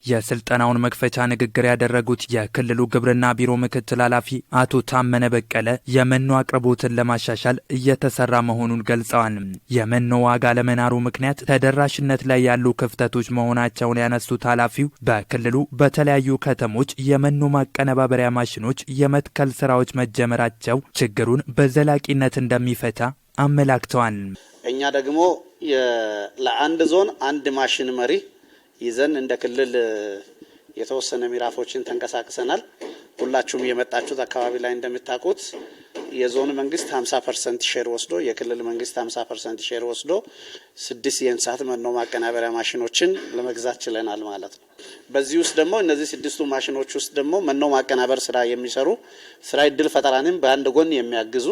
የስልጠናውን መክፈቻ ንግግር ያደረጉት የክልሉ ግብርና ቢሮ ምክትል ኃላፊ አቶ ታመነ በቀለ የመኖ አቅርቦትን ለማሻሻል እየተሰራ መሆኑን ገልጸዋል። የመኖ ዋጋ ለመናሩ ምክንያት ተደራሽነት ላይ ያሉ ክፍተቶች መሆናቸውን ያነሱት ኃላፊው በክልሉ በተለያዩ ከተሞች የመኖ ማቀነባበሪያ ማሽኖች የመትከል ስራዎች መጀመራቸው ችግሩን በዘላቂነት እንደሚፈታ አመላክተዋል። እኛ ደግሞ ለአንድ ዞን አንድ ማሽን መሪ ይዘን እንደ ክልል የተወሰነ ምዕራፎችን ተንቀሳቅሰናል። ሁላችሁም የመጣችሁት አካባቢ ላይ እንደምታውቁት የዞን መንግስት 50% ሼር ወስዶ የክልል መንግስት 50% ሼር ወስዶ 6 የእንስሳት መኖ ማቀናበሪያ ማሽኖችን ለመግዛት ችለናል ማለት ነው። በዚህ ውስጥ ደግሞ እነዚህ 6ቱ ማሽኖች ውስጥ ደግሞ መኖ ማቀናበር ስራ የሚሰሩ ስራ እድል ፈጠራንም በአንድ ጎን የሚያግዙ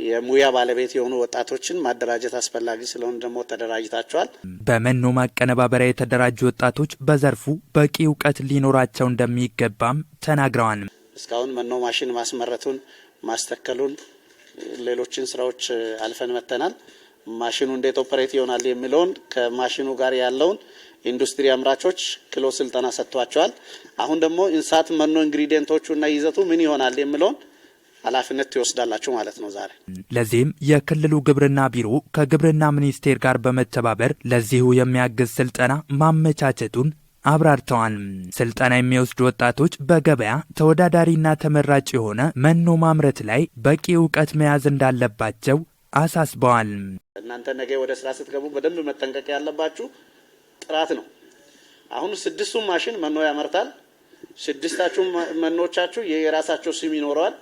የሙያ ባለቤት የሆኑ ወጣቶችን ማደራጀት አስፈላጊ ስለሆነ ደግሞ ተደራጅታቸዋል። በመኖ ማቀነባበሪያ የተደራጁ ወጣቶች በዘርፉ በቂ እውቀት ሊኖራቸው እንደሚገባም ተናግረዋል። እስካሁን መኖ ማሽን ማስመረቱን፣ ማስተከሉን፣ ሌሎችን ስራዎች አልፈን መተናል። ማሽኑ እንዴት ኦፕሬት ይሆናል የሚለውን ከማሽኑ ጋር ያለውን ኢንዱስትሪ አምራቾች ክሎ ስልጠና ሰጥቷቸዋል። አሁን ደግሞ እንስሳት መኖ ኢንግሪዲየንቶቹና ይዘቱ ምን ይሆናል የሚለውን ኃላፊነት ይወስዳላችሁ ማለት ነው ዛሬ። ለዚህም የክልሉ ግብርና ቢሮ ከግብርና ሚኒስቴር ጋር በመተባበር ለዚሁ የሚያግዝ ስልጠና ማመቻቸቱን አብራርተዋል። ስልጠና የሚወስዱ ወጣቶች በገበያ ተወዳዳሪና ተመራጭ የሆነ መኖ ማምረት ላይ በቂ እውቀት መያዝ እንዳለባቸው አሳስበዋል። እናንተ ነገ ወደ ስራ ስትገቡ በደንብ መጠንቀቅ ያለባችሁ ጥራት ነው። አሁን 6ቱ ማሽን መኖ ያመርታል። 6ታችሁ መኖቻችሁ የራሳቸው ስም ይኖረዋል።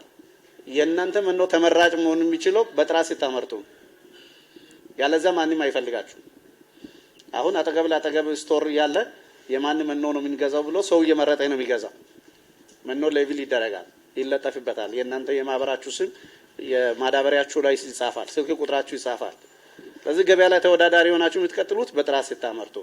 የእናንተ መኖ ተመራጭ መሆን የሚችለው በጥራት ሲታመርቱ፣ ያለዛ ማንም አይፈልጋችሁ። አሁን አጠገብ ስቶር ያለ የማን መኖ ነው የምንገዛው ብሎ ሰው እየመረጠ ነው የሚገዛው። መኖ ሌቪል ይደረጋል፣ ይለጠፍበታል። የእናንተ የማህበራችሁ ስም የማዳበሪያችሁ ላይ ይጻፋል፣ ስልክ ቁጥራችሁ ይጻፋል። ስለዚህ ገበያ ላይ ተወዳዳሪ ሆናችሁ የምትቀጥሉት በጥራት ሲታመርቱ